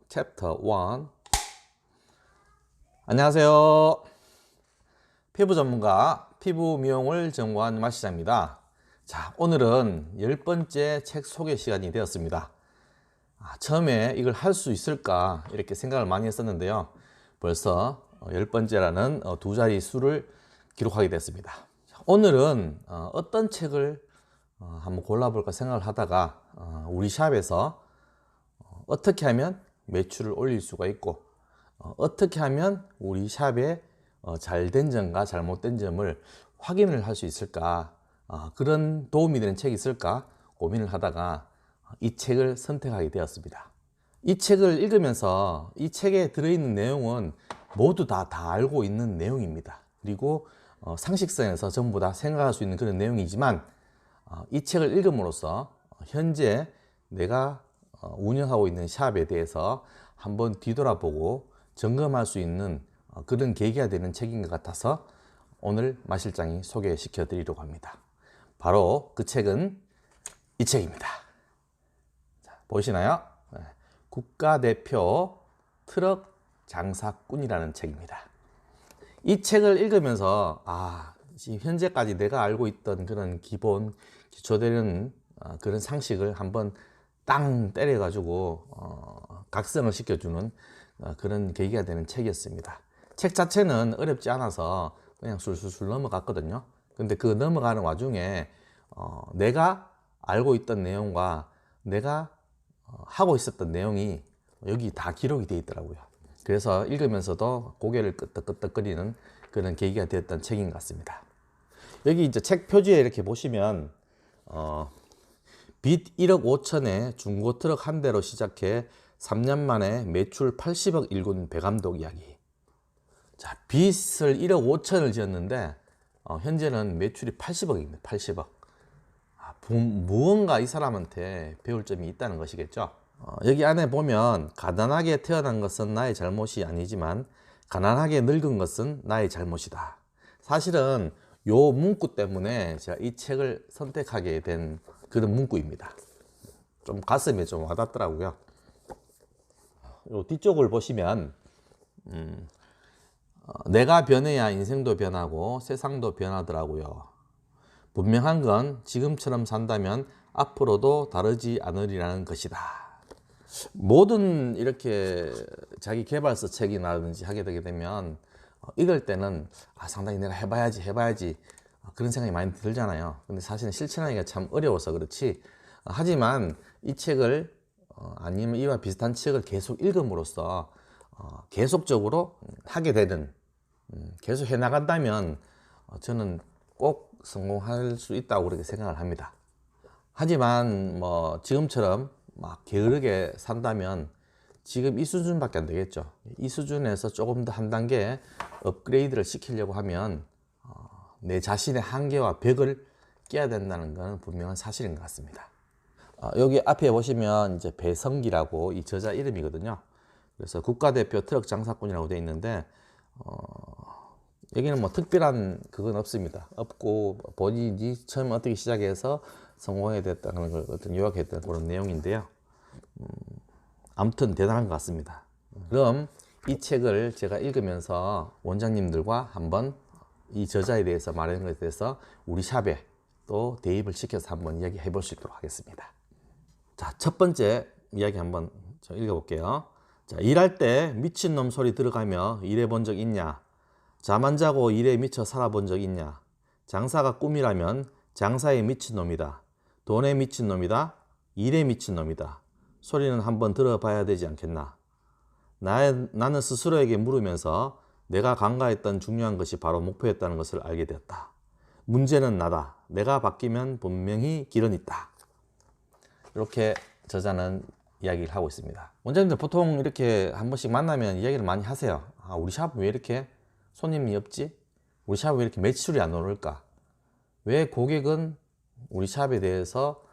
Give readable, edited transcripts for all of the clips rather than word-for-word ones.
챕터 1. 안녕하세요. 피부 전문가 피부 미용을 전공한 마시장입니다. 자, 오늘은 10번째 책 소개 시간이 되었습니다. 처음에 이걸 할 수 있을까 이렇게 생각을 많이 했었는데요. 벌써 10번째라는 두 자리 수를 기록하게 됐습니다. 오늘은 어떤 책을 한번 골라볼까 생각을 하다가 우리 샵에서 어떻게 하면 매출을 올릴 수가 있고 어떻게 하면 우리 샵에 잘된 점과 잘못된 점을 확인을 할 수 있을까, 그런 도움이 되는 책이 있을까 고민을 하다가 이 책을 선택하게 되었습니다. 이 책을 읽으면서 이 책에 들어있는 내용은 모두 다 알고 있는 내용입니다. 그리고 상식선에서 전부 다 생각할 수 있는 그런 내용이지만 이 책을 읽음으로써 현재 내가 운영하고 있는 샵에 대해서 한번 뒤돌아보고 점검할 수 있는 그런 계기가 되는 책인 것 같아서 오늘 마 실장이 소개시켜 드리려고 합니다. 바로 그 책은 이 책입니다. 자, 보이시나요? 국가대표 트럭 장사꾼이라는 책입니다. 이 책을 읽으면서 지금 현재까지 내가 알고 있던 그런 기본 기초되는 그런 상식을 한번 땅 때려 가지고 각성을 시켜주는 그런 계기가 되는 책이었습니다. 책 자체는 어렵지 않아서 그냥 술술술 넘어갔거든요. 근데 그 넘어가는 와중에 내가 알고 있던 내용과 내가 하고 있었던 내용이 여기 다 기록이 되어 있더라고요. 그래서 읽으면서도 고개를 끄덕끄덕거리는 그런 계기가 되었던 책인 것 같습니다. 여기 이제 책 표지에 이렇게 보시면 빚 1억 5천에 중고 트럭 한 대로 시작해 3년 만에 매출 80억 일군 배 감독 이야기. 자, 빚을 1억 5천을 지었는데 현재는 매출이 80억입니다. 80억. 무언가 이 사람한테 배울 점이 있다는 것이겠죠. 여기 안에 보면 가난하게 태어난 것은 나의 잘못이 아니지만 가난하게 늙은 것은 나의 잘못이다. 사실은 요 문구 때문에 제가 이 책을 선택하게 된 그런 문구입니다. 좀 가슴에 좀 와닿더라고요. 요 뒤쪽을 보시면 내가 변해야 인생도 변하고 세상도 변하더라고요. 분명한 건 지금처럼 산다면 앞으로도 다르지 않으리라는 것이다. 모든 이렇게 자기 개발서 책이라든지 하게 되게 되면 읽을 때는 상당히 내가 해봐야지 그런 생각이 많이 들잖아요. 근데 사실은 실천하기가 참 어려워서 그렇지, 하지만 이 책을 아니면 이와 비슷한 책을 계속 읽음으로써 계속적으로 하게 되는, 계속 해나간다면 저는 꼭 성공할 수 있다고 그렇게 생각을 합니다. 하지만 지금처럼 막 게으르게 산다면 지금 이 수준밖에 안 되겠죠. 이 수준에서 조금 더 한 단계 업그레이드를 시키려고 하면 내 자신의 한계와 벽을 깨야 된다는 것은 분명한 사실인 것 같습니다. 여기 앞에 보시면 이제 배성기라고 이 저자 이름이거든요. 그래서 국가대표 트럭 장사꾼이라고 되어 있는데 여기는 특별한 그건 없습니다. 없고 본인이 처음 어떻게 시작해서 성공해야 됐다는 걸 어떤 요약했던 그런 내용인데요. 아무튼 대단한 것 같습니다. 그럼 이 책을 제가 읽으면서 원장님들과 한번 이 저자에 대해서 말하는 것에 대해서 우리 샵에 또 대입을 시켜서 한번 이야기해 볼 수 있도록 하겠습니다. 자, 첫 번째 이야기 한번 읽어볼게요. 자, 일할 때 미친놈 소리 들어가며 일해본 적 있냐? 잠 안 자고 일에 미쳐 살아본 적 있냐? 장사가 꿈이라면 장사에 미친놈이다. 돈에 미친놈이다. 일에 미친놈이다. 소리는 한번 들어봐야 되지 않겠나? 나는 스스로에게 물으면서 내가 간과했던 중요한 것이 바로 목표였다는 것을 알게 되었다. 문제는 나다. 내가 바뀌면 분명히 길은 있다. 이렇게 저자는 이야기를 하고 있습니다. 원장님들 보통 이렇게 한 번씩 만나면 이야기를 많이 하세요. 우리 샵 왜 이렇게 손님이 없지? 우리 샵 왜 이렇게 매출이 안 오를까? 왜 고객은 우리 샵에 대해서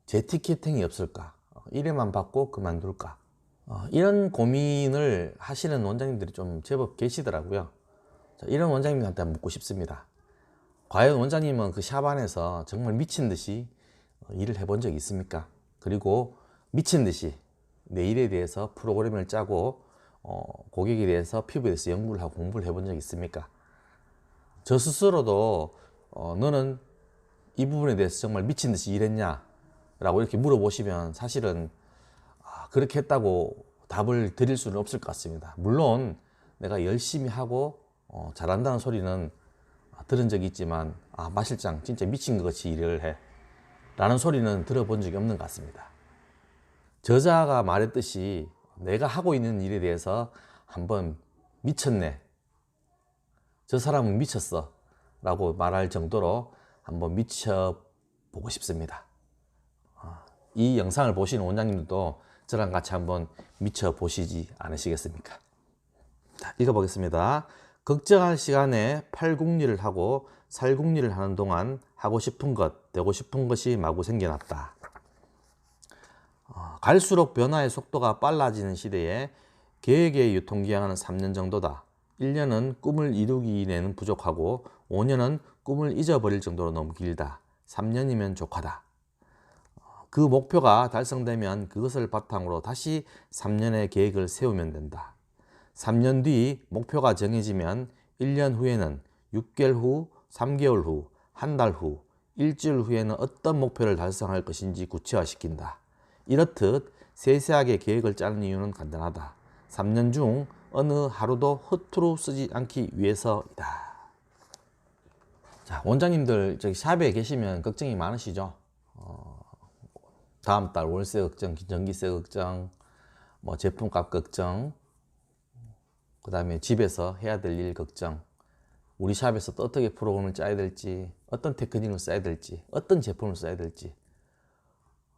재티켓팅이 없을까? 일에만 받고 그만둘까? 이런 고민을 하시는 원장님들이 좀 제법 계시더라고요. 이런 원장님한테 묻고 싶습니다. 과연 원장님은 그 샵 안에서 정말 미친 듯이 일을 해본 적이 있습니까? 그리고 미친 듯이 내 일에 대해서 프로그램을 짜고 고객에 대해서 피부에 대해서 연구를 하고 공부를 해본 적이 있습니까? 저 스스로도 너는 이 부분에 대해서 정말 미친 듯이 일했냐? 라고 이렇게 물어보시면 사실은 그렇게 했다고 답을 드릴 수는 없을 것 같습니다. 물론 내가 열심히 하고 잘한다는 소리는 들은 적이 있지만 마 실장 진짜 미친 것 같이 일을 해 라는 소리는 들어본 적이 없는 것 같습니다. 저자가 말했듯이 내가 하고 있는 일에 대해서 한번 미쳤네, 저 사람은 미쳤어 라고 말할 정도로 한번 미쳐보고 싶습니다. 이 영상을 보시는 원장님들도 저랑 같이 한번 미쳐보시지 않으시겠습니까? 자, 읽어보겠습니다. 걱정할 시간에 팔궁리를 하고 살궁리를 하는 동안 하고 싶은 것, 되고 싶은 것이 마구 생겨났다. 갈수록 변화의 속도가 빨라지는 시대에 계획의 유통기한은 3년 정도다. 1년은 꿈을 이루기 내는 부족하고 5년은 꿈을 잊어버릴 정도로 너무 길다. 3년이면 족하다. 그 목표가 달성되면 그것을 바탕으로 다시 3년의 계획을 세우면 된다. 3년 뒤 목표가 정해지면 1년 후에는 6개월 후, 3개월 후, 한 달 후, 일주일 후에는 어떤 목표를 달성할 것인지 구체화시킨다. 이렇듯 세세하게 계획을 짜는 이유는 간단하다. 3년 중 어느 하루도 허투루 쓰지 않기 위해서이다. 자, 원장님들 저기 샵에 계시면 걱정이 많으시죠? 다음 달 월세 걱정, 전기세 걱정, 뭐 제품값 걱정, 그 다음에 집에서 해야 될 일 걱정, 우리 샵에서 또 어떻게 프로그램을 짜야 될지, 어떤 테크닉을 써야 될지, 어떤 제품을 써야 될지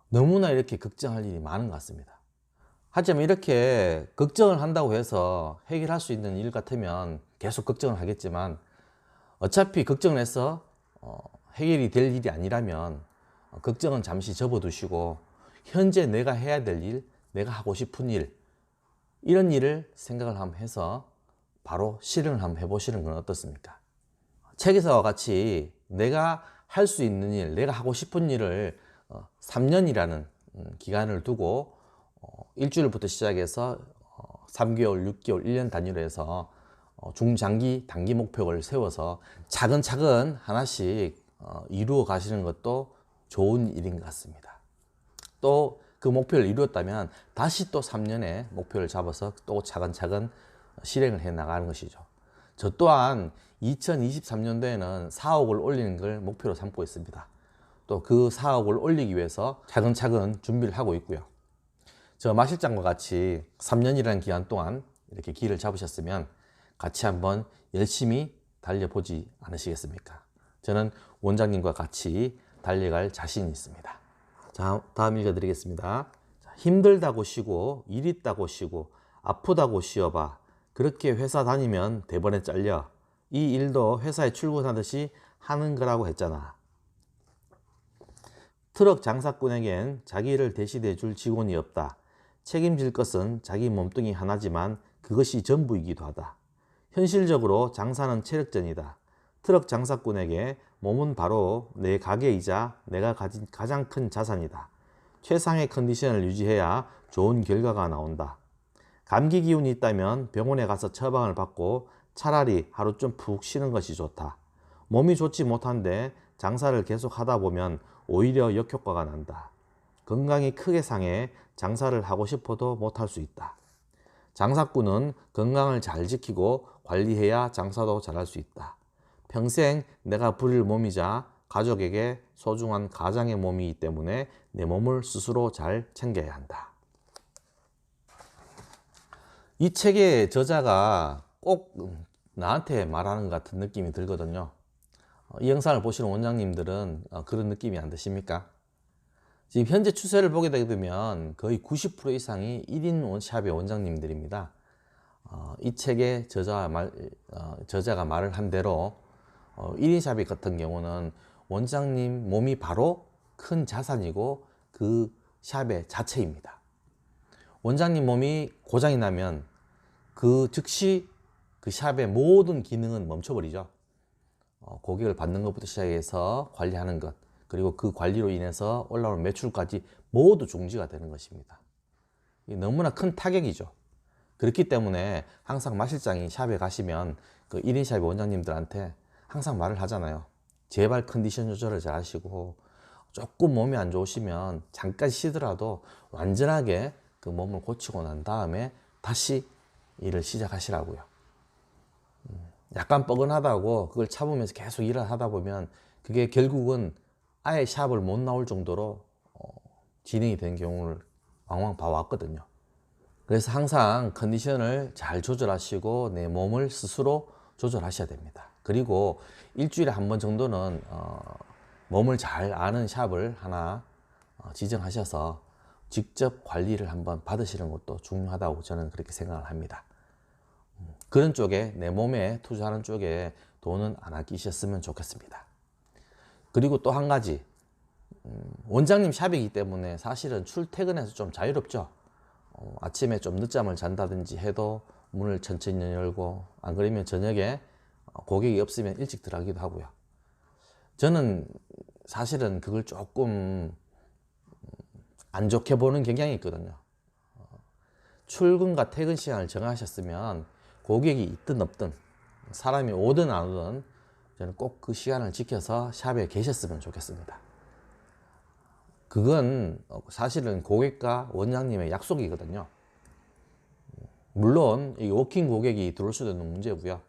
너무나 이렇게 걱정할 일이 많은 것 같습니다. 하지만 이렇게 걱정을 한다고 해서 해결할 수 있는 일 같으면 계속 걱정을 하겠지만 어차피 걱정을 해서 해결이 될 일이 아니라면 걱정은 잠시 접어두시고 현재 내가 해야 될 일, 내가 하고 싶은 일, 이런 일을 생각을 한번 해서 바로 실행을 한번 해보시는 건 어떻습니까? 책에서와 같이 내가 할 수 있는 일, 내가 하고 싶은 일을 3년이라는 기간을 두고 일주일부터 시작해서 3개월, 6개월, 1년 단위로 해서 중장기, 단기 목표를 세워서 차근차근 하나씩 이루어 가시는 것도 좋은 일인 것 같습니다. 또 그 목표를 이루었다면 다시 또 3년의 목표를 잡아서 또 차근차근 실행을 해 나가는 것이죠. 저 또한 2023년도에는 4억을 올리는 걸 목표로 삼고 있습니다. 또 그 4억을 올리기 위해서 차근차근 준비를 하고 있고요. 저 마 실장과 같이 3년이라는 기간 동안 이렇게 기회를 잡으셨으면 같이 한번 열심히 달려보지 않으시겠습니까? 저는 원장님과 같이 달려갈 자신이 있습니다. 자, 다음 읽어드리겠습니다. 힘들다고 쉬고 일 있다고 쉬고 아프다고 쉬어봐. 그렇게 회사 다니면 대번에 잘려. 이 일도 회사에 출근하듯이 하는 거라고 했잖아. 트럭 장사꾼에겐 자기 일을 대신해 줄 직원이 없다. 책임질 것은 자기 몸뚱이 하나지만 그것이 전부이기도 하다. 현실적으로 장사는 체력전이다. 트럭 장사꾼에게 몸은 바로 내 가게이자 내가 가진 가장 큰 자산이다. 최상의 컨디션을 유지해야 좋은 결과가 나온다. 감기 기운이 있다면 병원에 가서 처방을 받고 차라리 하루 좀 푹 쉬는 것이 좋다. 몸이 좋지 못한데 장사를 계속 하다 보면 오히려 역효과가 난다. 건강이 크게 상해 장사를 하고 싶어도 못할 수 있다. 장사꾼은 건강을 잘 지키고 관리해야 장사도 잘할 수 있다. 평생 내가 부릴 몸이자 가족에게 소중한 가장의 몸이기 때문에 내 몸을 스스로 잘 챙겨야 한다. 이 책의 저자가 꼭 나한테 말하는 것 같은 느낌이 들거든요. 이 영상을 보시는 원장님들은 그런 느낌이 안 드십니까? 지금 현재 추세를 보게 되면 거의 90% 이상이 1인 원샵의 원장님들입니다. 이 책의 저자가 말을 한 대로 1인 샵 같은 경우는 원장님 몸이 바로 큰 자산이고 그 샵의 자체입니다. 원장님 몸이 고장이 나면 그 즉시 그 샵의 모든 기능은 멈춰버리죠. 고객을 받는 것부터 시작해서 관리하는 것, 그리고 그 관리로 인해서 올라오는 매출까지 모두 중지가 되는 것입니다. 이게 너무나 큰 타격이죠. 그렇기 때문에 항상 마실장이 샵에 가시면 그 1인 샵 원장님들한테 항상 말을 하잖아요. 제발 컨디션 조절을 잘 하시고, 조금 몸이 안 좋으시면 잠깐 쉬더라도 완전하게 그 몸을 고치고 난 다음에 다시 일을 시작하시라고요. 약간 뻐근하다고 그걸 참으면서 계속 일을 하다 보면 그게 결국은 아예 샵을 못 나올 정도로 진행이 된 경우를 왕왕 봐왔거든요. 그래서 항상 컨디션을 잘 조절하시고 내 몸을 스스로 조절하셔야 됩니다. 그리고 일주일에 한 번 정도는 몸을 잘 아는 샵을 하나 지정하셔서 직접 관리를 한번 받으시는 것도 중요하다고 저는 그렇게 생각을 합니다. 그런 쪽에, 내 몸에 투자하는 쪽에 돈은 안 아끼셨으면 좋겠습니다. 그리고 또 한 가지, 원장님 샵이기 때문에 사실은 출퇴근해서 좀 자유롭죠. 아침에 좀 늦잠을 잔다든지 해도 문을 천천히 열고, 안 그러면 저녁에 고객이 없으면 일찍 들어가기도 하고요. 저는 사실은 그걸 조금 안 좋게 보는 경향이 있거든요. 출근과 퇴근 시간을 정하셨으면 고객이 있든 없든 사람이 오든 안 오든 저는 꼭 그 시간을 지켜서 샵에 계셨으면 좋겠습니다. 그건 사실은 고객과 원장님의 약속이거든요. 물론 이 워킹 고객이 들어올 수도 있는 문제고요.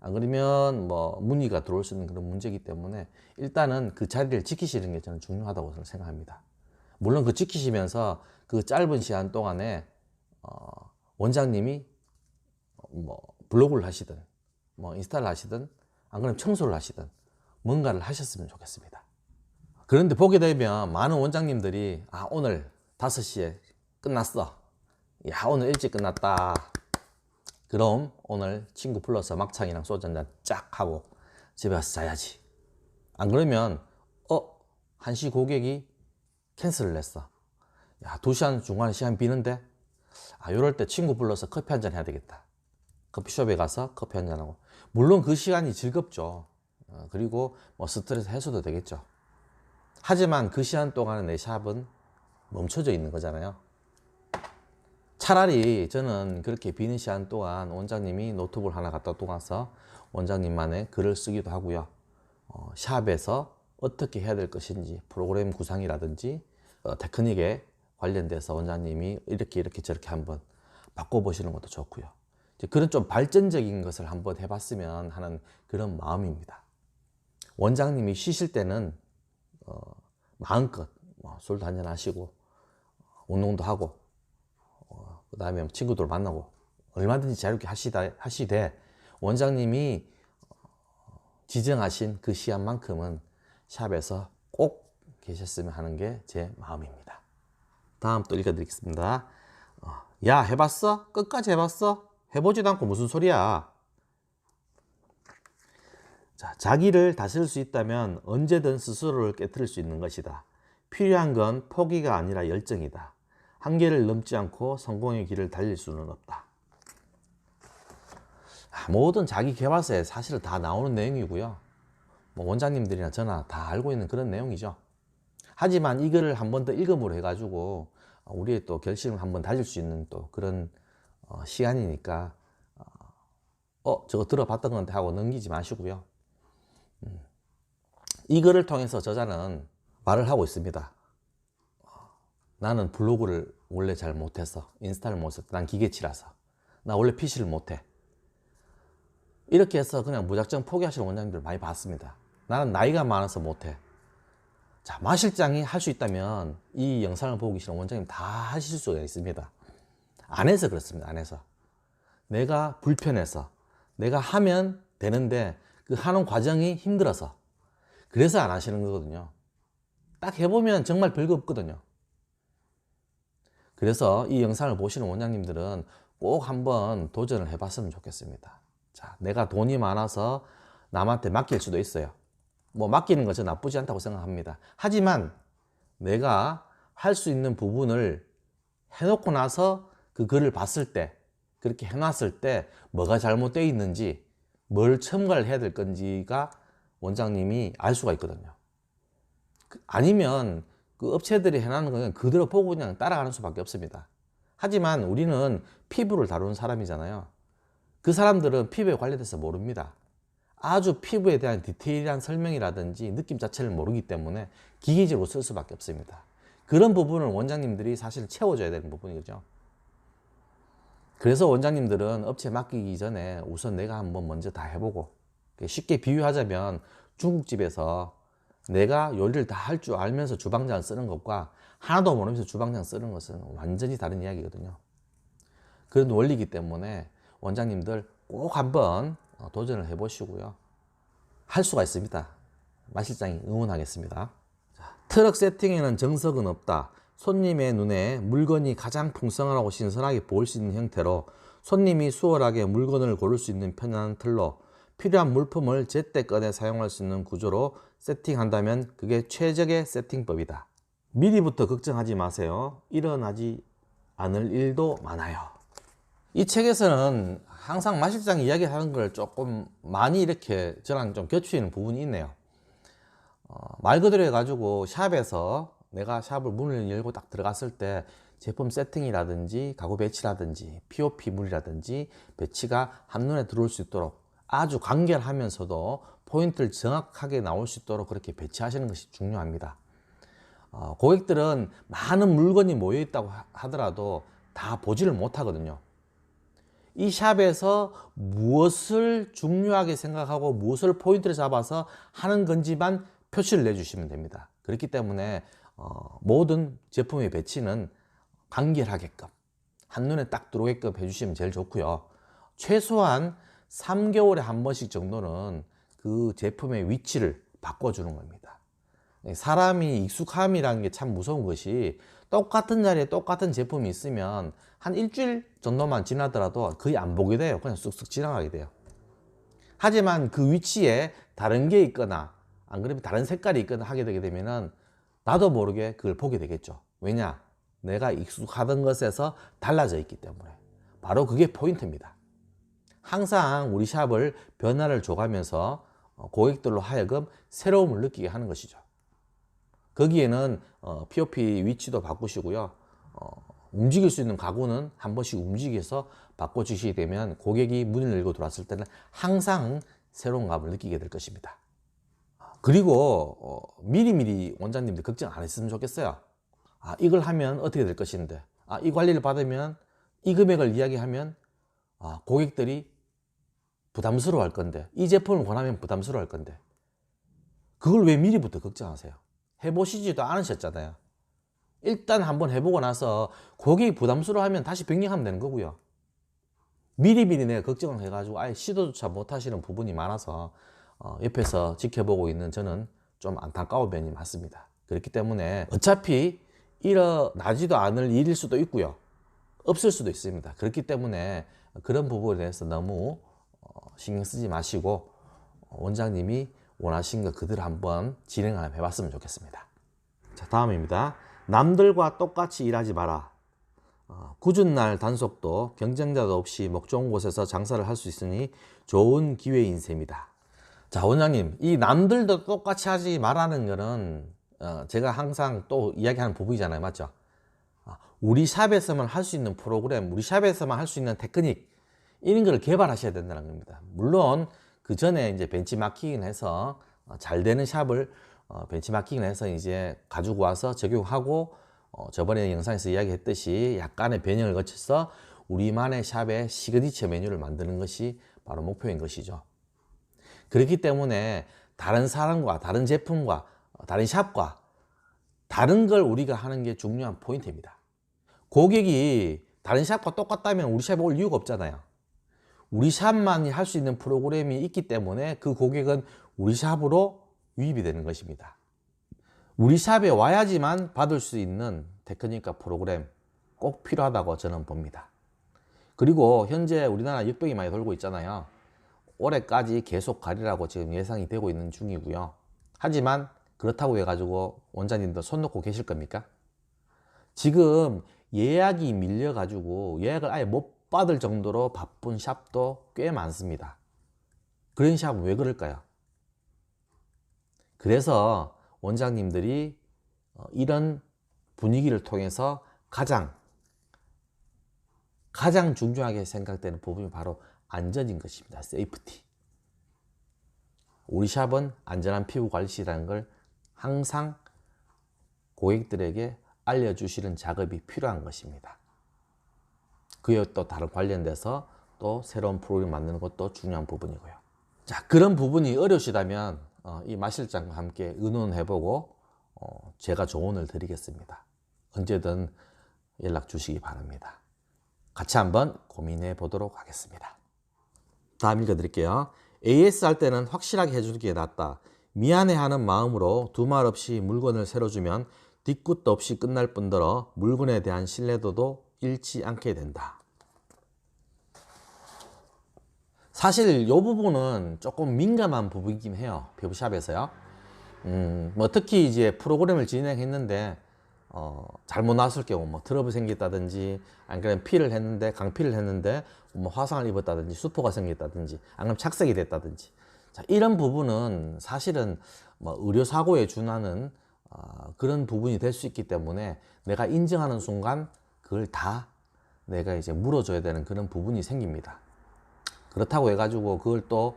안 그러면 뭐 문의가 들어올 수 있는 그런 문제이기 때문에 일단은 그 자리를 지키시는 게 저는 중요하다고 저는 생각합니다. 물론 그 지키시면서 그 짧은 시간 동안에 원장님이 뭐 블로그를 하시든 뭐 인스타를 하시든 안 그러면 청소를 하시든 뭔가를 하셨으면 좋겠습니다. 그런데 보게 되면 많은 원장님들이 오늘 5시에 끝났어. 야, 오늘 일찍 끝났다. 그럼 오늘 친구 불러서 막창이랑 소주 한잔 쫙 하고 집에 가서 자야지. 안 그러면 1시 고객이 캔슬을 했어. 야, 2시간 중간에 시간 비는데 이럴 때 친구 불러서 커피 한잔 해야 되겠다. 커피숍에 가서 커피 한잔하고, 물론 그 시간이 즐겁죠. 그리고 뭐 스트레스 해소도 되겠죠. 하지만 그 시간 동안에 내 샵은 멈춰져 있는 거잖아요. 차라리 저는 그렇게 비는 시간 동안 원장님이 노트북을 하나 갖다 두고 와서 원장님만의 글을 쓰기도 하고요. 샵에서 어떻게 해야 될 것인지 프로그램 구상이라든지 테크닉에 관련돼서 원장님이 이렇게 저렇게 한번 바꿔보시는 것도 좋고요. 그런 좀 발전적인 것을 한번 해봤으면 하는 그런 마음입니다. 원장님이 쉬실 때는 마음껏 술도 한잔 하시고 운동도 하고 그 다음에 친구들 만나고 얼마든지 자유롭게 하시되 원장님이 지정하신 그 시간만큼은 샵에서 꼭 계셨으면 하는 게 제 마음입니다. 다음 또 읽어드리겠습니다. 야, 해봤어? 끝까지 해봤어? 해보지도 않고 무슨 소리야? 자, 자기를 다스릴 수 있다면 언제든 스스로를 깨트릴 수 있는 것이다. 필요한 건 포기가 아니라 열정이다. 한계를 넘지 않고 성공의 길을 달릴 수는 없다. 모든 자기 개발서에 사실은 다 나오는 내용이고요. 뭐 원장님들이나 저나 다 알고 있는 그런 내용이죠. 하지만 이거를 한 번 더 읽음으로 해가지고 우리의 또 결심을 한번 달릴 수 있는 또 그런 시간이니까 저거 들어봤던 건데 하고 넘기지 마시고요. 이 글을 통해서 저자는 말을 하고 있습니다. 나는 블로그를 원래 잘 못해서, 인스타를 못해서, 난 기계치라서, 나 원래 PC를 못해. 이렇게 해서 그냥 무작정 포기하시는 원장님들 많이 봤습니다. 나는 나이가 많아서 못해. 자, 마실장이 할 수 있다면 이 영상을 보고 계시는 원장님 다 하실 수가 있습니다. 안 해서 그렇습니다. 안 해서. 내가 불편해서, 내가 하면 되는데 그 하는 과정이 힘들어서, 그래서 안 하시는 거거든요. 딱 해보면 정말 별거 없거든요. 그래서 이 영상을 보시는 원장님들은 꼭 한번 도전을 해봤으면 좋겠습니다. 자, 내가 돈이 많아서 남한테 맡길 수도 있어요. 뭐 맡기는 건 저 나쁘지 않다고 생각합니다. 하지만 내가 할 수 있는 부분을 해놓고 나서 그 글을 봤을 때, 그렇게 해놨을 때 뭐가 잘못되어 있는지, 뭘 첨가를 해야 될 건지가 원장님이 알 수가 있거든요. 아니면 그 업체들이 해놓은 건 그대로 보고 그냥 따라가는 수밖에 없습니다. 하지만 우리는 피부를 다루는 사람이잖아요. 그 사람들은 피부에 관련돼서 모릅니다. 아주 피부에 대한 디테일한 설명이라든지 느낌 자체를 모르기 때문에 기계적으로 쓸 수밖에 없습니다. 그런 부분을 원장님들이 사실 채워줘야 되는 부분이죠. 그래서 원장님들은 업체 맡기기 전에 우선 내가 한번 먼저 다 해보고, 쉽게 비유하자면 중국집에서 내가 요리를 다 할 줄 알면서 주방장을 쓰는 것과 하나도 모르면서 주방장 쓰는 것은 완전히 다른 이야기거든요. 그런 원리이기 때문에 원장님들 꼭 한번 도전을 해보시고요. 할 수가 있습니다. 마 실장이 응원하겠습니다. 트럭 세팅에는 정석은 없다. 손님의 눈에 물건이 가장 풍성하고 신선하게 보일 수 있는 형태로 손님이 수월하게 물건을 고를 수 있는 편안한 틀로 필요한 물품을 제때 꺼내 사용할 수 있는 구조로 세팅한다면 그게 최적의 세팅법이다. 미리부터 걱정하지 마세요. 일어나지 않을 일도 많아요. 이 책에서는 항상 마 실장이 이야기하는 걸 조금 많이 이렇게 저랑 좀 겹치는 부분이 있네요. 말 그대로 해가지고 샵에서 내가 샵을 문을 열고 딱 들어갔을 때 제품 세팅이라든지 가구 배치라든지 POP 물이라든지 배치가 한눈에 들어올 수 있도록 아주 간결하면서도 포인트를 정확하게 나올 수 있도록 그렇게 배치하시는 것이 중요합니다. 고객들은 많은 물건이 모여 있다고 하더라도 다 보지를 못하거든요. 이 샵에서 무엇을 중요하게 생각하고 무엇을 포인트를 잡아서 하는 건지만 표시를 내주시면 됩니다. 그렇기 때문에 모든 제품의 배치는 간결하게끔 한눈에 딱 들어오게끔 해주시면 제일 좋고요. 최소한 3개월에 한 번씩 정도는 그 제품의 위치를 바꿔주는 겁니다. 사람이 익숙함이라는 게 참 무서운 것이 똑같은 자리에 똑같은 제품이 있으면 한 일주일 정도만 지나더라도 거의 안 보게 돼요. 그냥 쑥쑥 지나가게 돼요. 하지만 그 위치에 다른 게 있거나 안 그러면 다른 색깔이 있거나 하게 되게 되면은 나도 모르게 그걸 보게 되겠죠. 왜냐? 내가 익숙하던 것에서 달라져 있기 때문에. 바로 그게 포인트입니다. 항상 우리 샵을 변화를 줘가면서 고객들로 하여금 새로움을 느끼게 하는 것이죠. 거기에는 POP 위치도 바꾸시고요. 움직일 수 있는 가구는 한 번씩 움직여서 바꿔주시게 되면 고객이 문을 열고 들어왔을 때는 항상 새로운 감을 느끼게 될 것입니다. 그리고 미리미리 원장님들 걱정 안 했으면 좋겠어요. 이걸 하면 어떻게 될 것인데, 이 관리를 받으면 이 금액을 이야기하면 고객들이 부담스러워 할 건데, 이 제품을 권하면 부담스러워 할 건데, 그걸 왜 미리부터 걱정하세요? 해보시지도 않으셨잖아요. 일단 한번 해보고 나서 고객이 부담스러워하면 다시 변경하면 되는 거고요. 미리미리 내가 걱정을 해가지고 아예 시도조차 못하시는 부분이 많아서 옆에서 지켜보고 있는 저는 좀 안타까운 면이 많습니다. 그렇기 때문에 어차피 일어나지도 않을 일일 수도 있고요. 없을 수도 있습니다. 그렇기 때문에 그런 부분에 대해서 너무 신경 쓰지 마시고 원장님이 원하신 거 그대로 한번 진행을 해봤으면 좋겠습니다. 자, 다음입니다. 남들과 똑같이 일하지 마라. 굳은 날 단속도 경쟁자도 없이 목 좋은 곳에서 장사를 할 수 있으니 좋은 기회인 셈이다. 자, 원장님, 이 남들도 똑같이 하지 말라는 거는 제가 항상 또 이야기하는 부분이잖아요. 맞죠? 우리 샵에서만 할 수 있는 프로그램, 우리 샵에서만 할 수 있는 테크닉, 이런 걸 개발하셔야 된다는 겁니다. 물론 그 전에 이제 벤치마킹을 해서 잘 되는 샵을 벤치마킹을 해서 이제 가지고 와서 적용하고 저번에 영상에서 이야기했듯이 약간의 변형을 거쳐서 우리만의 샵의 시그니처 메뉴를 만드는 것이 바로 목표인 것이죠. 그렇기 때문에 다른 사람과 다른 제품과 다른 샵과 다른 걸 우리가 하는 게 중요한 포인트입니다. 고객이 다른 샵과 똑같다면 우리 샵에 올 이유가 없잖아요. 우리 샵만이 할 수 있는 프로그램이 있기 때문에 그 고객은 우리 샵으로 유입이 되는 것입니다. 우리 샵에 와야지만 받을 수 있는 테크닉과 프로그램 꼭 필요하다고 저는 봅니다. 그리고 현재 우리나라 역병이 많이 돌고 있잖아요. 올해까지 계속 가리라고 지금 예상이 되고 있는 중이고요. 하지만 그렇다고 해가지고 원장님도 손 놓고 계실 겁니까? 지금 예약이 밀려가지고 예약을 아예 못 받을 정도로 바쁜 샵도 꽤 많습니다. 그런 샵은 왜 그럴까요? 그래서 원장님들이 이런 분위기를 통해서 가장 중요하게 생각되는 부분이 바로 안전인 것입니다. 세이프티. 우리 샵은 안전한 피부 관리시라는 걸 항상 고객들에게 알려주시는 작업이 필요한 것입니다. 그에 또 다른 관련돼서 또 새로운 프로그램 만드는 것도 중요한 부분이고요. 자, 그런 부분이 어려우시다면 이 마실장과 함께 의논해보고 제가 조언을 드리겠습니다. 언제든 연락 주시기 바랍니다. 같이 한번 고민해 보도록 하겠습니다. 다음 읽어드릴게요. AS 할 때는 확실하게 해주는 게 낫다. 미안해하는 마음으로 두말 없이 물건을 새로 주면 뒤끝도 없이 끝날 뿐더러 물건에 대한 신뢰도도 잃지 않게 된다. 사실 이 부분은 조금 민감한 부분이긴 해요. 피부샵에서요. 뭐 특히 이제 프로그램을 진행했는데 잘못 나왔을 경우 뭐 트러블 생겼다든지, 안 그러면 피를 했는데 강피를 했는데 뭐 화상을 입었다든지 수포가 생겼다든지, 안 그러면 착색이 됐다든지, 자, 이런 부분은 사실은 뭐 의료 사고에 준하는 그런 부분이 될 수 있기 때문에 내가 인정하는 순간 그걸 다 내가 이제 물어줘야 되는 그런 부분이 생깁니다. 그렇다고 해가지고 그걸 또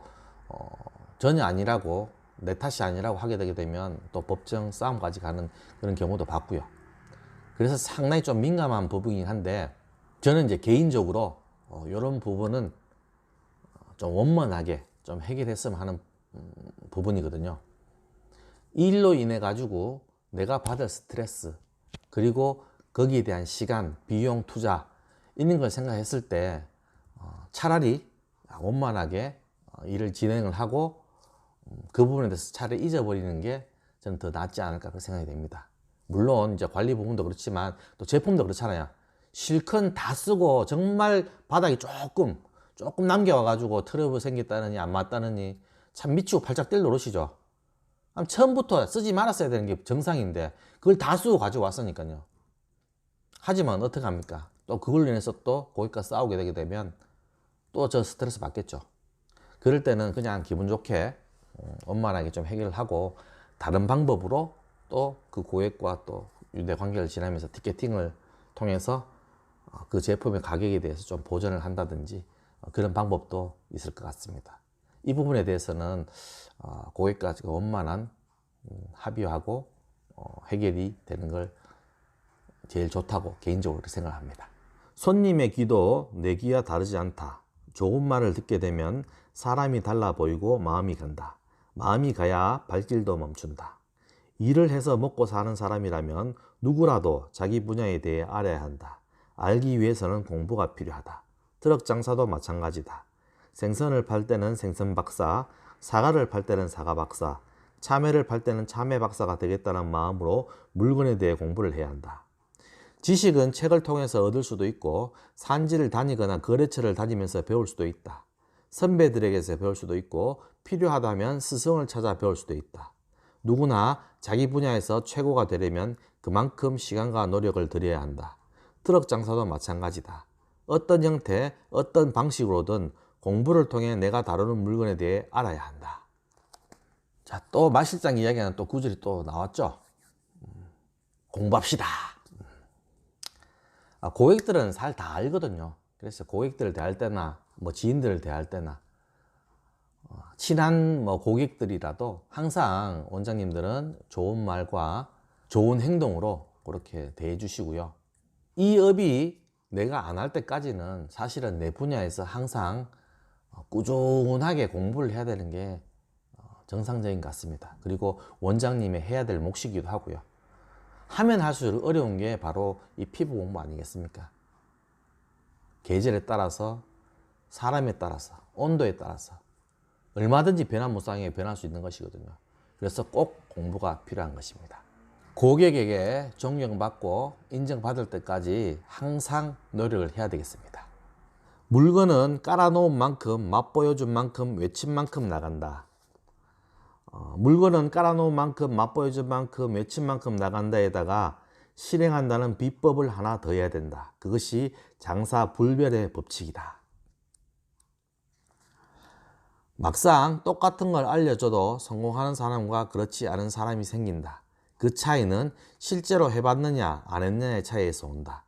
전혀 아니라고, 내 탓이 아니라고 하게 되게 되면 또 법정 싸움까지 가는 그런 경우도 봤고요. 그래서 상당히 좀 민감한 부분이긴 한데, 저는 이제 개인적으로 이런 부분은 좀 원만하게 좀 해결했으면 하는 부분이거든요. 이 일로 인해 가지고 내가 받을 스트레스, 그리고 거기에 대한 시간, 비용, 투자 이런 걸 생각했을 때 차라리 원만하게 일을 진행을 하고 그 부분에 대해서 차라리 잊어버리는 게 저는 더 낫지 않을까 그렇게 생각이 됩니다. 물론 이제 관리 부분도 그렇지만 또 제품도 그렇잖아요. 실컷 다 쓰고 정말 바닥이 조금 남겨와가지고 트러블 생겼다느니 안 맞다느니 참 미치고 팔짝 뛸 노릇이죠. 처음부터 쓰지 말았어야 되는 게 정상인데 그걸 다 쓰고 가지고 왔으니까요. 하지만 어떻게 합니까? 또 그걸로 인해서 또 고객과 싸우게 되게 되면 또 저 스트레스 받겠죠. 그럴 때는 그냥 기분 좋게 원만하게 좀 해결을 하고 다른 방법으로 또 그 고객과 또 유대 관계를 지나면서 티켓팅을 통해서 그 제품의 가격에 대해서 좀 보전을 한다든지 그런 방법도 있을 것 같습니다. 이 부분에 대해서는 고객과 원만한 합의하고 해결이 되는 걸 제일 좋다고 개인적으로 생각합니다. 손님의 귀도 내 귀와 다르지 않다. 좋은 말을 듣게 되면 사람이 달라 보이고 마음이 간다. 마음이 가야 발길도 멈춘다. 일을 해서 먹고 사는 사람이라면 누구라도 자기 분야에 대해 알아야 한다. 알기 위해서는 공부가 필요하다. 트럭 장사도 마찬가지다. 생선을 팔 때는 생선 박사, 사과를 팔 때는 사과 박사, 참외를 팔 때는 참외 박사가 되겠다는 마음으로 물건에 대해 공부를 해야 한다. 지식은 책을 통해서 얻을 수도 있고 산지를 다니거나 거래처를 다니면서 배울 수도 있다. 선배들에게서 배울 수도 있고 필요하다면 스승을 찾아 배울 수도 있다. 누구나 자기 분야에서 최고가 되려면 그만큼 시간과 노력을 들여야 한다. 트럭 장사도 마찬가지다. 어떤 형태, 어떤 방식으로든 공부를 통해 내가 다루는 물건에 대해 알아야 한다. 자, 또 마실장 이야기는 또 구절이 또 나왔죠. 공부합시다. 고객들은 잘 다 알거든요. 그래서 고객들을 대할 때나 뭐 지인들을 대할 때나 친한 뭐 고객들이라도 항상 원장님들은 좋은 말과 좋은 행동으로 그렇게 대해 주시고요. 이 업이 내가 안 할 때까지는 사실은 내 분야에서 항상 꾸준하게 공부를 해야 되는 게 정상적인 것 같습니다. 그리고 원장님이 해야 될 몫이기도 하고요. 하면 할수록 어려운 게 바로 이 피부 공부 아니겠습니까? 계절에 따라서, 사람에 따라서, 온도에 따라서 얼마든지 변화무쌍하게 변할 수 있는 것이거든요. 그래서 꼭 공부가 필요한 것입니다. 고객에게 존경받고 인정받을 때까지 항상 노력을 해야 되겠습니다. 물건은 깔아놓은 만큼, 맛보여준 만큼, 외친 만큼 나간다. 물건은 깔아놓은 만큼, 맛보여준 만큼, 외친 만큼 나간다에다가 실행한다는 비법을 하나 더 해야 된다. 그것이 장사 불별의 법칙이다. 막상 똑같은 걸 알려줘도 성공하는 사람과 그렇지 않은 사람이 생긴다. 그 차이는 실제로 해봤느냐 안 했느냐의 차이에서 온다.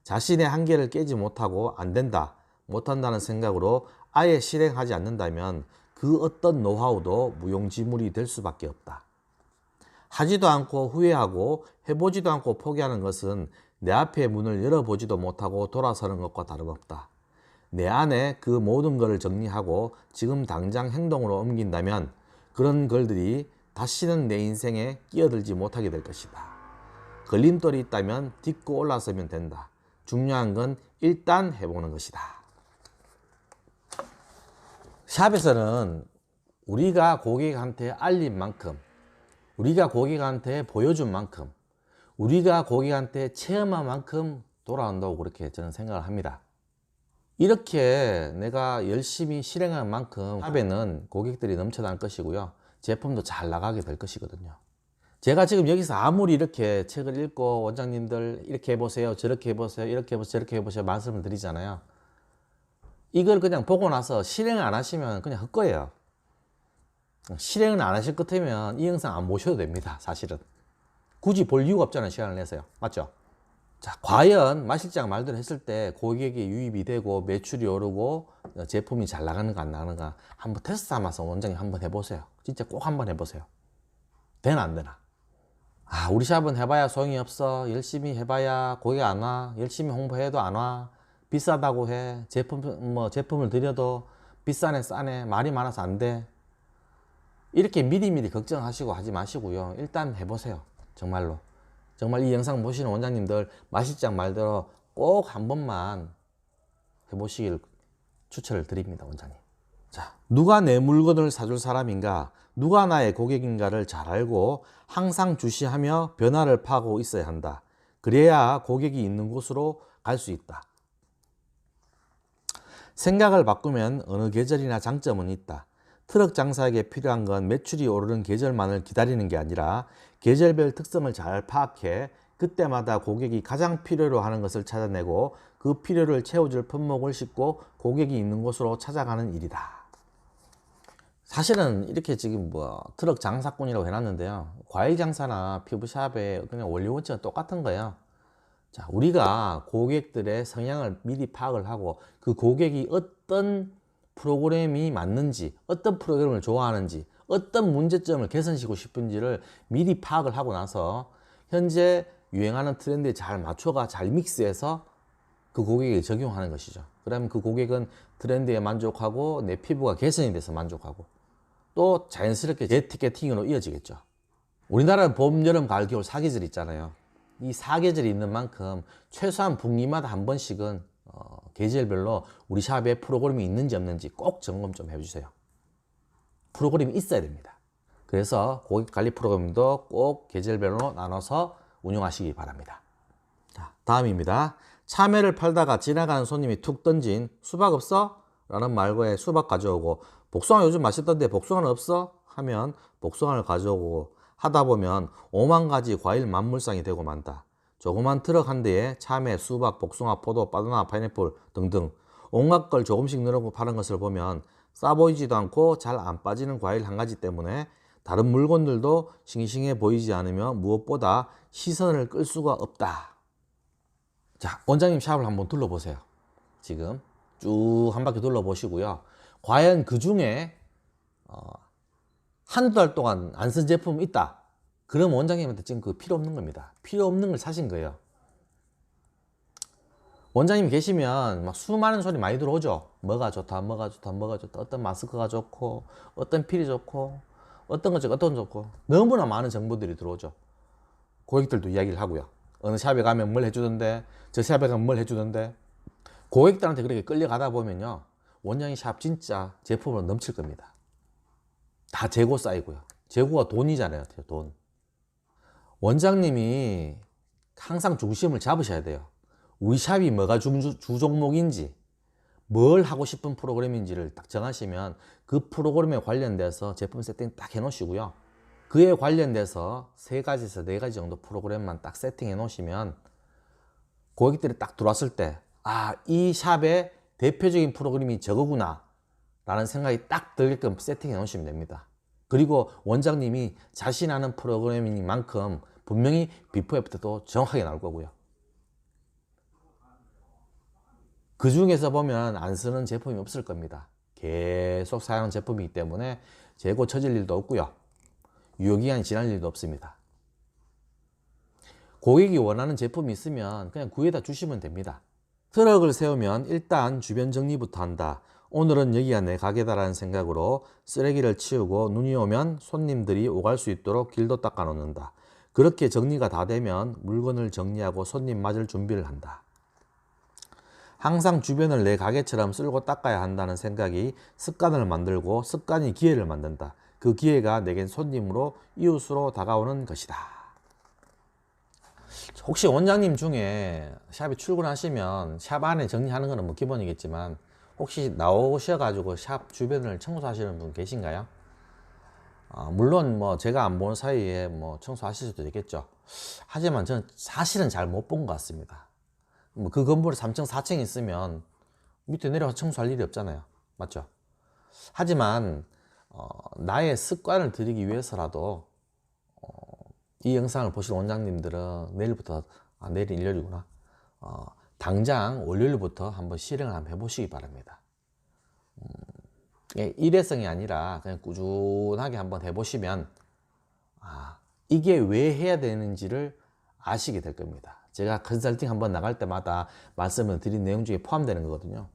자신의 한계를 깨지 못하고 안 된다, 못한다는 생각으로 아예 실행하지 않는다면 그 어떤 노하우도 무용지물이 될 수밖에 없다. 하지도 않고 후회하고 해보지도 않고 포기하는 것은 내 앞에 문을 열어보지도 못하고 돌아서는 것과 다름없다. 내 안에 그 모든 것을 정리하고 지금 당장 행동으로 옮긴다면 그런 걸들이 다시는 내 인생에 끼어들지 못하게 될 것이다. 걸림돌이 있다면 딛고 올라서면 된다. 중요한 건 일단 해보는 것이다. 샵에서는 우리가 고객한테 알린 만큼, 우리가 고객한테 보여준 만큼, 우리가 고객한테 체험한 만큼 돌아온다고 그렇게 저는 생각을 합니다. 이렇게 내가 열심히 실행한 만큼 샵에는 고객들이 넘쳐날 것이고요. 제품도 잘 나가게 될 것이거든요. 제가 지금 여기서 아무리 이렇게 책을 읽고 원장님들 이렇게 해보세요, 저렇게 해보세요, 이렇게 해보세요, 저렇게 해보세요 말씀을 드리잖아요. 이걸 그냥 보고 나서 실행을 안 하시면 그냥 헛거예요. 실행을 안 하실 것 같으면 이 영상 안 보셔도 됩니다. 사실은 굳이 볼 이유가 없잖아요. 시간을 내서요. 맞죠? 자, 과연 마실장 말대로 했을 때 고객이 유입이 되고 매출이 오르고 제품이 잘 나가는가 안 나가는가 한번 테스트 삼아서 원장님 한번 해보세요. 진짜 꼭 한번 해보세요. 되나 안 되나? 아, 우리 샵은 해봐야 소용이 없어. 열심히 해봐야 고객 안 와. 열심히 홍보해도 안 와. 비싸다고 해. 제품을 드려도 비싸네 싸네 말이 많아서 안 돼. 이렇게 미리미리 걱정하시고 하지 마시고요. 일단 해보세요. 정말로. 정말 이 영상 보시는 원장님들 마실장 말대로 꼭 한 번만 해보시길 추천을 드립니다. 원장님. 자, 누가 내 물건을 사줄 사람인가, 누가 나의 고객인가를 잘 알고 항상 주시하며 변화를 파고 있어야 한다. 그래야 고객이 있는 곳으로 갈 수 있다. 생각을 바꾸면 어느 계절이나 장점은 있다. 트럭 장사에게 필요한 건 매출이 오르는 계절만을 기다리는 게 아니라 계절별 특성을 잘 파악해 그때마다 고객이 가장 필요로 하는 것을 찾아내고 그 필요를 채워줄 품목을 싣고 고객이 있는 곳으로 찾아가는 일이다. 사실은 이렇게 지금 트럭 장사꾼이라고 해놨는데요. 과일 장사나 피부샵의 그냥 원리 원칙은 똑같은 거예요. 자, 우리가 고객들의 성향을 미리 파악을 하고 그 고객이 어떤 프로그램이 맞는지, 어떤 프로그램을 좋아하는지, 어떤 문제점을 개선시키고 싶은지를 미리 파악을 하고 나서 현재 유행하는 트렌드에 잘 맞춰가 잘 믹스해서 그 고객에게 적용하는 것이죠. 그러면 그 고객은 트렌드에 만족하고 내 피부가 개선이 돼서 만족하고 또 자연스럽게 재티켓팅으로 이어지겠죠. 우리나라는 봄, 여름, 가을, 겨울 4계절 있잖아요. 이 4계절이 있는 만큼 최소한 분기마다 한 번씩은 계절별로 우리 샵에 프로그램이 있는지 없는지 꼭 점검 좀 해주세요. 프로그램이 있어야 됩니다. 그래서 고객 관리 프로그램도 꼭 계절별로 나눠서 운영하시기 바랍니다. 자, 다음입니다. 참외를 팔다가 지나가는 손님이 툭 던진 수박 없어? 라는 말과에 수박 가져오고 복숭아 요즘 맛있던데 복숭아는 없어? 하면 복숭아를 가져오고 하다 보면 5만 가지 과일 만물상이 되고 만다. 조그만 트럭 한 대에 참외, 수박, 복숭아, 포도, 바나나, 파인애플 등등 온갖 걸 조금씩 넣어놓고 파는 것을 보면 싸 보이지도 않고 잘 안 빠지는 과일 한 가지 때문에 다른 물건들도 싱싱해 보이지 않으며 무엇보다 시선을 끌 수가 없다. 자, 원장님 샵을 한번 둘러보세요. 지금 쭉 한 바퀴 둘러보시고요. 과연 그 중에 한두 달 동안 안 쓴 제품 있다. 그럼 원장님한테 지금 그 필요 없는 겁니다. 필요 없는 걸 사신 거예요. 원장님 계시면 막 수많은 소리 많이 들어오죠. 뭐가 좋다, 뭐가 좋다, 뭐가 좋다. 어떤 마스크가 좋고, 어떤 필이 좋고, 어떤 거 좋고, 어떤 거 좋고. 너무나 많은 정보들이 들어오죠. 고객들도 이야기를 하고요. 어느 샵에 가면 뭘 해주던데, 저 샵에 가면 뭘 해주던데. 고객들한테 그렇게 끌려가다 보면요. 원장님 샵 진짜 제품으로 넘칠 겁니다. 다 재고 쌓이고요. 재고가 돈이잖아요. 돈. 원장님이 항상 중심을 잡으셔야 돼요. 우리 샵이 뭐가 주 종목인지, 뭘 하고 싶은 프로그램인지를 딱 정하시면 그 프로그램에 관련돼서 제품 세팅 딱 해놓으시고요. 그에 관련돼서 3가지에서 4가지 정도 프로그램만 딱 세팅해 놓으시면 고객들이 딱 들어왔을 때, 아, 이 샵의 대표적인 프로그램이 저거구나 라는 생각이 딱 들게끔 세팅해 놓으시면 됩니다. 그리고 원장님이 자신 아는 프로그래밍인 만큼 분명히 비포 애프터도 정확하게 나올 거고요. 그 중에서 보면 안 쓰는 제품이 없을 겁니다. 계속 사용하는 제품이기 때문에 재고 처질 일도 없고요. 유효기간이 지날 일도 없습니다. 고객이 원하는 제품이 있으면 그냥 구해다 주시면 됩니다. 트럭을 세우면 일단 주변 정리부터 한다. 오늘은 여기가 내 가게다라는 생각으로 쓰레기를 치우고 눈이 오면 손님들이 오갈 수 있도록 길도 닦아 놓는다. 그렇게 정리가 다 되면 물건을 정리하고 손님 맞을 준비를 한다. 항상 주변을 내 가게처럼 쓸고 닦아야 한다는 생각이 습관을 만들고 습관이 기회를 만든다. 그 기회가 내겐 손님으로 이웃으로 다가오는 것이다. 혹시 원장님 중에 샵에 출근하시면 샵 안에 정리하는 거는 뭐 기본이겠지만 혹시 나오셔가지고 샵 주변을 청소하시는 분 계신가요? 물론 뭐 제가 안 보는 사이에 뭐 청소하실 수도 있겠죠. 하지만 저는 사실은 잘 못 본 것 같습니다. 뭐 그 건물에 3층, 4층 있으면 밑에 내려가서 청소할 일이 없잖아요. 맞죠? 하지만 나의 습관을 들이기 위해서라도 이 영상을 보실 원장님들은 내일부터, 내일은 일요일이구나. 당장 월요일부터 한번 실행을 한번 해보시기 바랍니다. 일회성이 아니라 그냥 꾸준하게 한번 해보시면 이게 왜 해야 되는지를 아시게 될 겁니다. 제가 컨설팅 한번 나갈 때마다 말씀을 드린 내용 중에 포함되는 거거든요.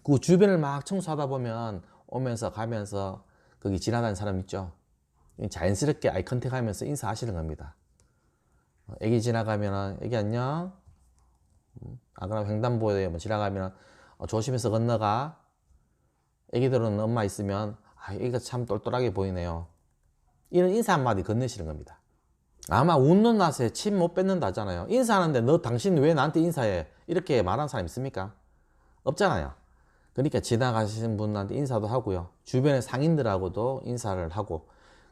그 주변을 막 청소하다 보면 오면서 가면서 거기 지나가는 사람 있죠. 자연스럽게 아이 컨택 하면서 인사하시는 겁니다. 애기 지나가면 애기 안녕. 그럼 횡단보도에 뭐 지나가면 조심해서 건너가. 애기들은 엄마 있으면 애기가 참 똘똘하게 보이네요. 이런 인사 한마디 건네시는 겁니다. 아마 웃는 낯에 침 못 뱉는다 하잖아요. 인사하는데 너 당신 왜 나한테 인사해? 이렇게 말하는 사람 있습니까? 없잖아요. 그러니까 지나가시는 분한테 인사도 하고요. 주변의 상인들하고도 인사를 하고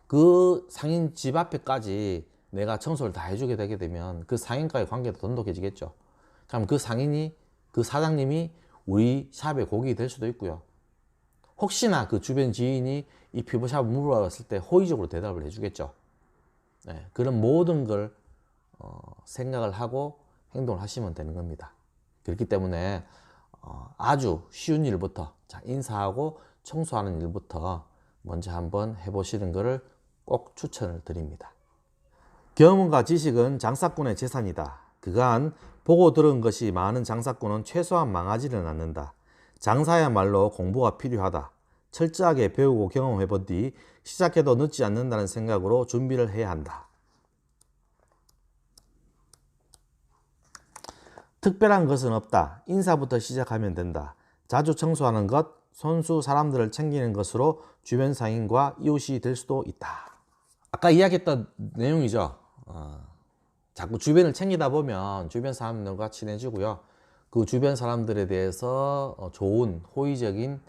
그 상인 집 앞에까지 내가 청소를 다 해주게 되게 되면 그 상인과의 관계도 돈독해지겠죠. 그럼 그 상인이, 그 사장님이 우리 샵의 고객이 될 수도 있고요. 혹시나 그 주변 지인이 이 피부샵을 물어봤을 때 호의적으로 대답을 해주겠죠. 네, 그런 모든 걸 생각을 하고 행동을 하시면 되는 겁니다. 그렇기 때문에 아주 쉬운 일부터 인사하고 청소하는 일부터 먼저 한번 해보시는 것을 꼭 추천을 드립니다. 경험과 지식은 장사꾼의 재산이다. 그간 보고 들은 것이 많은 장사꾼은 최소한 망하지는 않는다. 장사야말로 공부가 필요하다. 철저하게 배우고 경험해 본 뒤 시작해도 늦지 않는다는 생각으로 준비를 해야 한다. 특별한 것은 없다. 인사부터 시작하면 된다. 자주 청소하는 것, 손수 사람들을 챙기는 것으로 주변 상인과 이웃이 될 수도 있다. 아까 이야기했던 내용이죠. 자꾸 주변을 챙기다 보면 주변 사람들과 친해지고요. 그 주변 사람들에 대해서 좋은 호의적인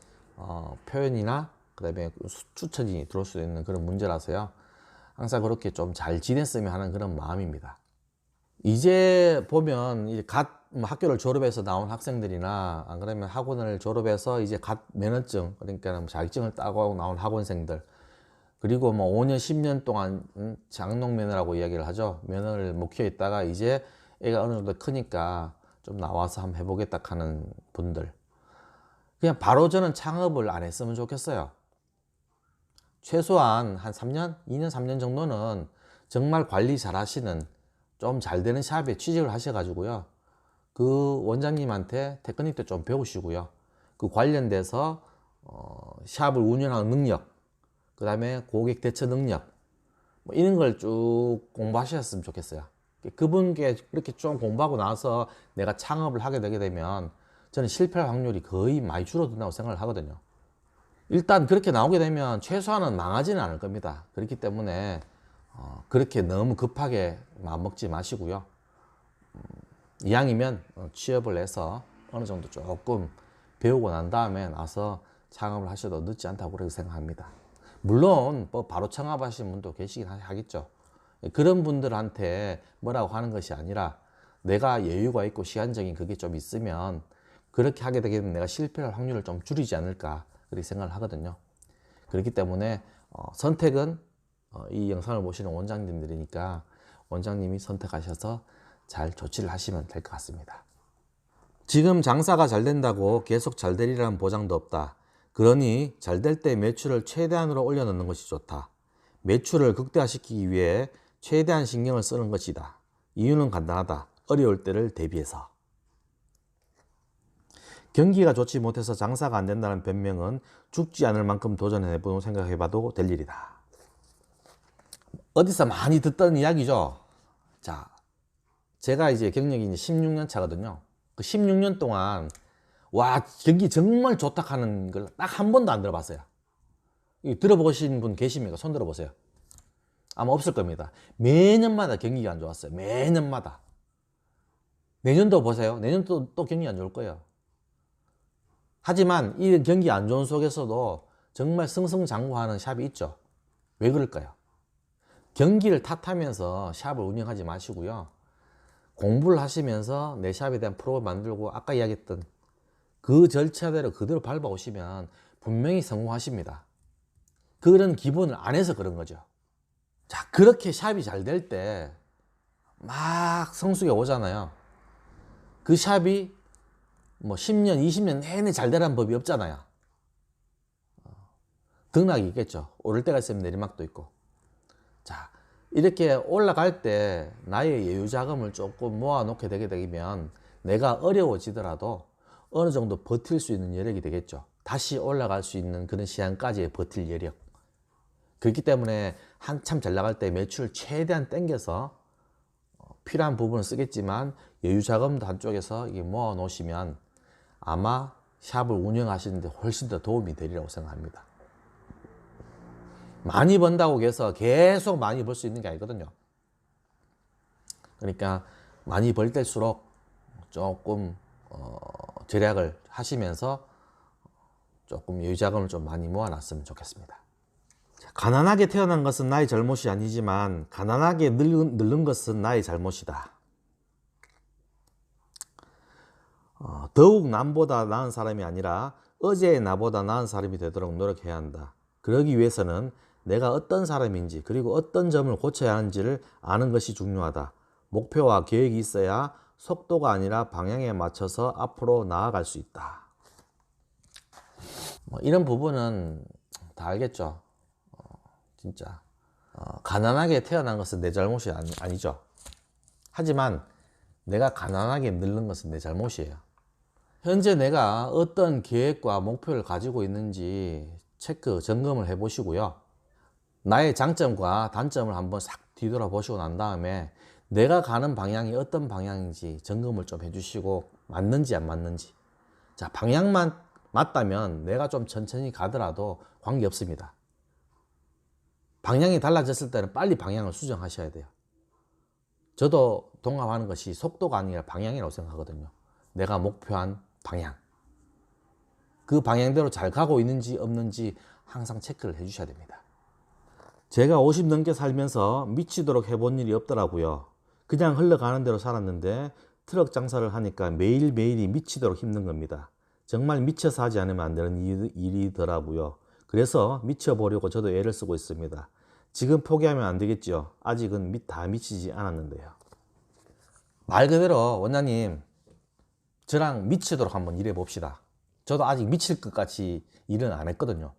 표현이나 그다음에 추천이 들어올 수 있는 그런 문제라서요. 항상 그렇게 좀 잘 지냈으면 하는 그런 마음입니다. 이제 보면 이제 갓 학교를 졸업해서 나온 학생들이나 안 그러면 학원을 졸업해서 이제 갓 면허증, 그러니까 자격증을 따고 나온 학원생들, 그리고 뭐 5년 10년 동안 장롱면허라고 이야기를 하죠. 면허를 못 키워있다가 이제 애가 어느 정도 크니까 좀 나와서 한번 해보겠다 하는 분들, 그냥 바로 저는 창업을 안 했으면 좋겠어요. 최소한 한 3년, 2년, 3년 정도는 정말 관리 잘 하시는 좀 잘 되는 샵에 취직을 하셔가지고요. 그 원장님한테 테크닉 도 좀 배우시고요. 그 관련돼서 샵을 운영하는 능력, 그 다음에 고객 대처 능력, 뭐 이런 걸 쭉 공부하셨으면 좋겠어요. 그분께 그렇게 좀 공부하고 나서 내가 창업을 하게 되게 되면 저는 실패할 확률이 거의 많이 줄어든다고 생각을 하거든요. 일단 그렇게 나오게 되면 최소한은 망하지는 않을 겁니다. 그렇기 때문에 그렇게 너무 급하게 마음먹지 마시고요. 이왕이면 취업을 해서 어느 정도 조금 배우고 난 다음에 나서 창업을 하셔도 늦지 않다고 그렇게 생각합니다. 물론 뭐 바로 창업하시는 분도 계시긴 하겠죠. 그런 분들한테 뭐라고 하는 것이 아니라 내가 여유가 있고 시간적인 그게 좀 있으면 그렇게 하게 되게 되면 내가 실패할 확률을 좀 줄이지 않을까 그렇게 생각을 하거든요. 그렇기 때문에 선택은 이 영상을 보시는 원장님들이니까 원장님이 선택하셔서 잘 조치를 하시면 될 것 같습니다. 지금 장사가 잘 된다고 계속 잘 되리라는 보장도 없다. 그러니 잘 될 때 매출을 최대한으로 올려놓는 것이 좋다. 매출을 극대화시키기 위해 최대한 신경을 쓰는 것이다. 이유는 간단하다. 어려울 때를 대비해서. 경기가 좋지 못해서 장사가 안 된다는 변명은 죽지 않을 만큼 도전해보고 생각해봐도 될 일이다. 어디서 많이 듣던 이야기죠. 자, 제가 이제 경력이 이제 16년 차거든요. 그 16년 동안 와, 경기 정말 좋다 하는 걸 딱 한 번도 안 들어봤어요. 들어보신 분 계십니까? 손 들어보세요. 아마 없을 겁니다. 매년마다 경기가 안 좋았어요. 매년마다. 내년도 보세요. 내년도 또 경기 안 좋을 거예요. 하지만 이 경기 안 좋은 속에서도 정말 승승장구하는 샵이 있죠. 왜 그럴까요? 경기를 탓하면서 샵을 운영하지 마시고요. 공부를 하시면서 내 샵에 대한 프로그램 만들고 아까 이야기했던 그 절차대로 그대로 밟아오시면 분명히 성공하십니다. 그런 기본을 안 해서 그런 거죠. 자, 그렇게 샵이 잘 될 때 막 성수기가 오잖아요. 그 샵이 뭐 10년, 20년 내내 잘 되라는 법이 없잖아요. 등락이 있겠죠. 오를 때가 있으면 내리막도 있고. 자, 이렇게 올라갈 때 나의 여유 자금을 조금 모아놓게 되게 되면 내가 어려워지더라도 어느 정도 버틸 수 있는 여력이 되겠죠. 다시 올라갈 수 있는 그런 시간까지의 버틸 여력. 그렇기 때문에 한참 잘 나갈 때 매출을 최대한 땡겨서 필요한 부분을 쓰겠지만 여유 자금도 한쪽에서 이게 모아 놓으시면 아마 샵을 운영하시는데 훨씬 더 도움이 되리라고 생각합니다. 많이 번다고 해서 계속 많이 벌 수 있는 게 아니거든요. 그러니까 많이 벌 때일수록 조금 절약을 하시면서 조금 여유 자금을 좀 많이 모아놨으면 좋겠습니다. 가난하게 태어난 것은 나의 잘못이 아니지만 가난하게 늙은 것은 나의 잘못이다. 더욱 남보다 나은 사람이 아니라 어제의 나보다 나은 사람이 되도록 노력해야 한다. 그러기 위해서는 내가 어떤 사람인지 그리고 어떤 점을 고쳐야 하는지를 아는 것이 중요하다. 목표와 계획이 있어야 속도가 아니라 방향에 맞춰서 앞으로 나아갈 수 있다. 이런 부분은 다 알겠죠. 진짜 가난하게 태어난 것은 내 잘못이 아니죠. 하지만 내가 가난하게 늙는 것은 내 잘못이에요. 현재 내가 어떤 계획과 목표를 가지고 있는지 점검을 해 보시고요. 나의 장점과 단점을 한번 싹 뒤돌아보시고 난 다음에 내가 가는 방향이 어떤 방향인지 점검을 좀 해주시고 맞는지 안 맞는지. 자, 방향만 맞다면 내가 좀 천천히 가더라도 관계없습니다. 방향이 달라졌을 때는 빨리 방향을 수정하셔야 돼요. 저도 동감하는 것이 속도가 아니라 방향이라고 생각하거든요. 내가 목표한 방향. 그 방향대로 잘 가고 있는지 없는지 항상 체크를 해 주셔야 됩니다. 제가 50 넘게 살면서 미치도록 해본 일이 없더라고요. 그냥 흘러가는 대로 살았는데 트럭 장사를 하니까 매일매일이 미치도록 힘든 겁니다. 정말 미쳐서 하지 않으면 안 되는 일이더라고요. 그래서 미쳐보려고 저도 애를 쓰고 있습니다. 지금 포기하면 안 되겠죠. 아직은 다 미치지 않았는데요. 말 그대로 원장님 저랑 미치도록 한번 일해 봅시다. 저도 아직 미칠 것 같이 일은 안 했거든요.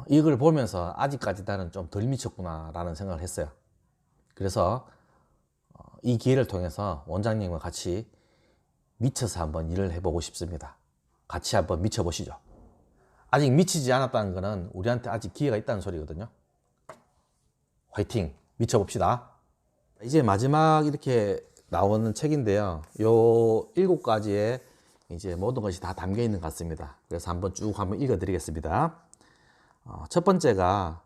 이걸 보면서 아직까지 나는 좀 덜 미쳤구나 라는 생각을 했어요. 그래서 이 기회를 통해서 원장님과 같이 미쳐서 한번 일을 해보고 싶습니다. 같이 한번 미쳐보시죠. 아직 미치지 않았다는 것은 우리한테 아직 기회가 있다는 소리거든요. 화이팅! 미쳐봅시다. 이제 마지막 이렇게 나오는 책인데요. 요 7가지의 이제 모든 것이 다 담겨 있는 것 같습니다. 그래서 한번 읽어 드리겠습니다. 첫 번째가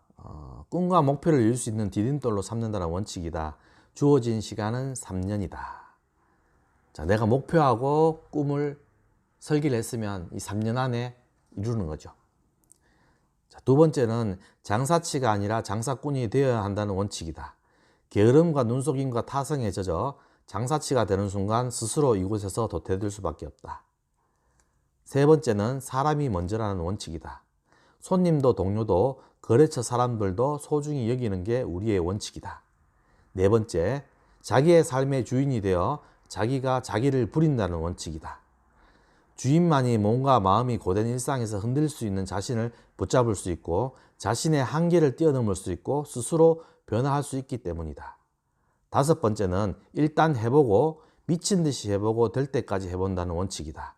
꿈과 목표를 이룰 수 있는 디딤돌로 삼는다는 원칙이다. 주어진 시간은 3년이다. 자, 내가 목표하고 꿈을 설계를 했으면 이 3년 안에 이루는 거죠. 자, 두 번째는 장사치가 아니라 장사꾼이 되어야 한다는 원칙이다. 게으름과 눈속임과 타성에 젖어 장사치가 되는 순간 스스로 이곳에서 도태될 수밖에 없다. 세 번째는 사람이 먼저라는 원칙이다. 손님도 동료도 거래처 사람들도 소중히 여기는 게 우리의 원칙이다. 네 번째, 자기의 삶의 주인이 되어 자기가 자기를 부린다는 원칙이다. 주인만이 몸과 마음이 고된 일상에서 흔들 수 있는 자신을 붙잡을 수 있고 자신의 한계를 뛰어넘을 수 있고 스스로 변화할 수 있기 때문이다. 다섯 번째는 일단 해보고 미친 듯이 해보고 될 때까지 해본다는 원칙이다.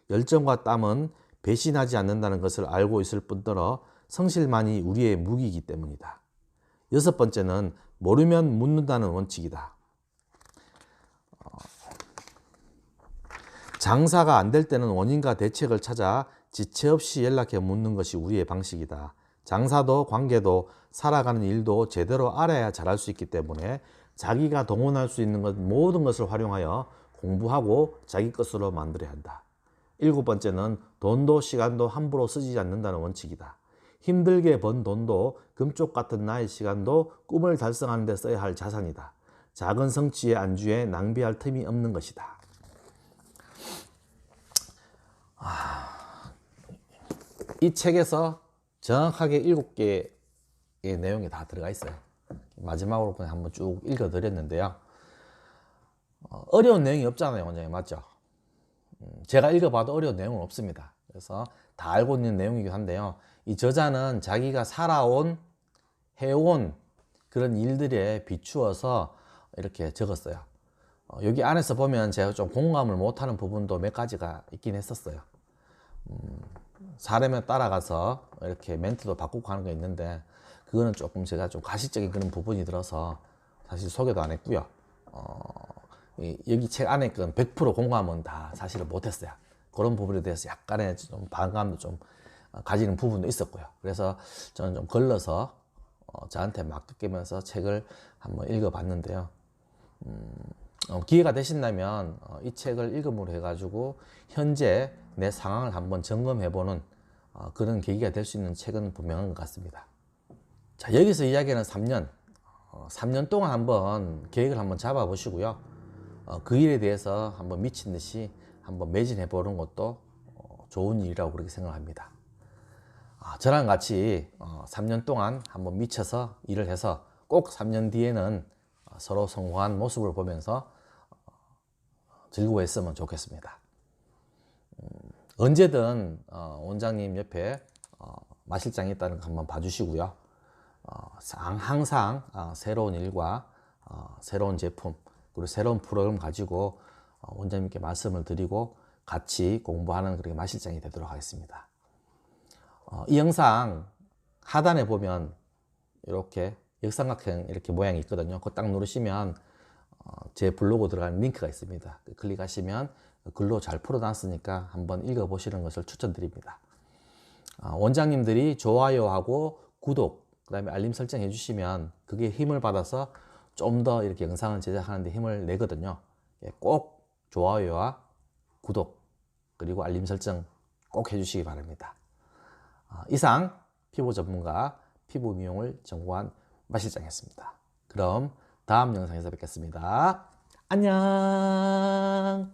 열정과 땀은 배신하지 않는다는 것을 알고 있을 뿐더러 성실만이 우리의 무기이기 때문이다. 여섯 번째는 모르면 묻는다는 원칙이다. 장사가 안 될 때는 원인과 대책을 찾아 지체 없이 연락해 묻는 것이 우리의 방식이다. 장사도 관계도 살아가는 일도 제대로 알아야 잘할 수 있기 때문에 자기가 동원할 수 있는 모든 것을 활용하여 공부하고 자기 것으로 만들어야 한다. 일곱 번째는 돈도 시간도 함부로 쓰지 않는다는 원칙이다. 힘들게 번 돈도 금쪽 같은 나의 시간도 꿈을 달성하는 데 써야 할 자산이다. 작은 성취의 안주에 낭비할 틈이 없는 것이다. 이 책에서 정확하게 7개의 내용이 다 들어가 있어요. 마지막으로 그냥 한번 쭉 읽어드렸는데요. 어려운 내용이 없잖아요, 원장님. 맞죠? 제가 읽어봐도 어려운 내용은 없습니다. 그래서 다 알고 있는 내용이긴 한데요. 이 저자는 자기가 살아온, 해온 그런 일들에 비추어서 이렇게 적었어요. 여기 안에서 보면 제가 좀 공감을 못하는 부분도 몇 가지가 있긴 했었어요. 사람에 따라가서 이렇게 멘트도 바꾸고 하는 게 있는데 그거는 조금 제가 좀 가시적인 그런 부분이 들어서 사실 소개도 안 했고요. 여기 책 안에 건 100% 공감은 다 사실은 못했어요. 그런 부분에 대해서 약간의 좀 반감도 좀 가지는 부분도 있었고요. 그래서 저는 좀 걸러서 저한테 맡기면서 책을 한번 읽어봤는데요. 기회가 되신다면 이 책을 읽음으로 해가지고 현재 내 상황을 한번 점검해보는 그런 계기가 될 수 있는 책은 분명한 것 같습니다. 자, 여기서 이야기하는 3년, 3년 동안 한번 계획을 한번 잡아보시고요. 그 일에 대해서 한번 미친 듯이 한번 매진해 보는 것도 좋은 일이라고 그렇게 생각합니다. 저랑 같이 3년 동안 한번 미쳐서 일을 해서 꼭 3년 뒤에는 서로 성공한 모습을 보면서 즐거워했으면 좋겠습니다. 언제든 원장님 옆에 마실장이 있다는 거 한번 봐주시고요. 항상 새로운 일과 새로운 제품 그리고 새로운 프로그램 가지고 원장님께 말씀을 드리고 같이 공부하는 그렇게 마실장이 되도록 하겠습니다. 이 영상 하단에 보면 이렇게 역삼각형 이렇게 모양이 있거든요. 그거 딱 누르시면 제 블로그 들어가는 링크가 있습니다. 클릭하시면 글로 잘 풀어놨으니까 한번 읽어보시는 것을 추천드립니다. 원장님들이 좋아요하고 구독, 그 다음에 알림 설정 해주시면 그게 힘을 받아서 좀 더 이렇게 영상을 제작하는 데 힘을 내거든요. 꼭 좋아요와 구독, 그리고 알림 설정 꼭 해주시기 바랍니다. 이상 피부 전문가 피부 미용을 전공한 마실장이었습니다. 그럼 다음 영상에서 뵙겠습니다. 안녕.